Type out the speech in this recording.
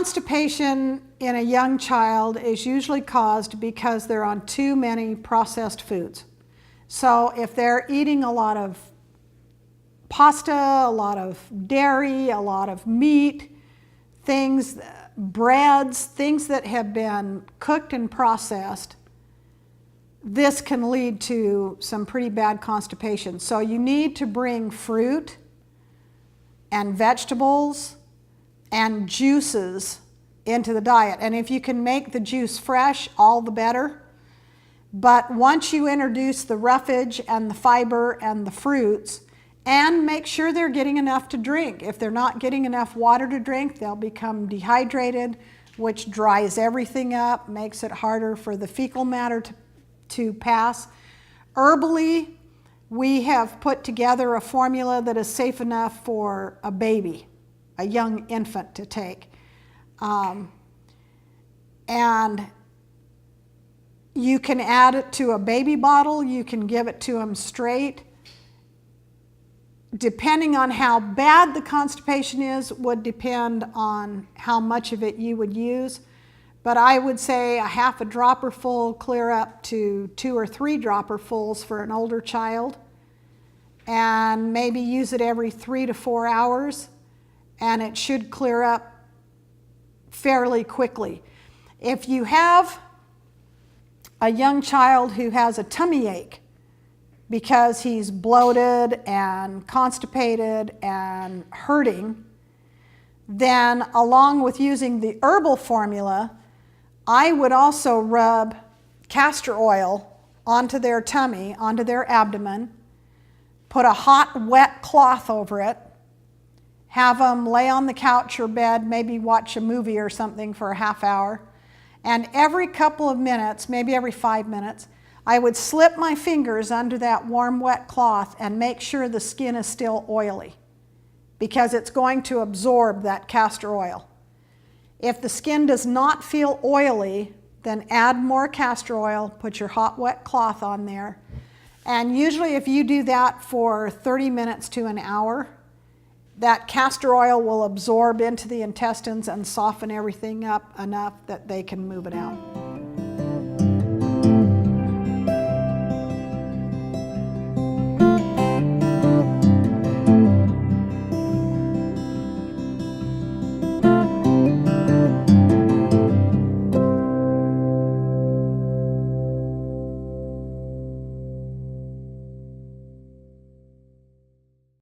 Constipation in a young child is usually caused because they're on too many processed foods. So if they're eating a lot of pasta, a lot of dairy, a lot of meat, things, breads, things that have been cooked and processed, this can lead to some pretty bad constipation. So you need to bring fruit and vegetables and juices into the diet. And if you can make the juice fresh, all the better. But once you introduce the roughage and the fiber and the fruits, and make sure they're getting enough to drink. If they're not getting enough water to drink, they'll become dehydrated, which dries everything up, makes it harder for the fecal matter to pass. Herbally, we have put together a formula that is safe enough for a baby, a young infant to take. And you can add it to a baby bottle, you can give it to them straight. Depending on how bad the constipation is would depend on how much of it you would use. But I would say a half a dropper full clear up to 2 or 3 dropper fulls for an older child. And maybe use it every 3 to 4 hours. And it should clear up fairly quickly. If you have a young child who has a tummy ache, because he's bloated and constipated and hurting, then along with using the herbal formula, I would also rub castor oil onto their tummy, onto their abdomen, put a hot, wet cloth over it, have them lay on the couch or bed, maybe watch a movie or something for a half hour, and every couple of minutes, maybe every 5 minutes, I would slip my fingers under that warm, wet cloth and make sure the skin is still oily, because it's going to absorb that castor oil. If the skin does not feel oily, then add more castor oil, put your hot, wet cloth on there. And usually if you do that for 30 minutes to an hour, that castor oil will absorb into the intestines and soften everything up enough that they can move it out.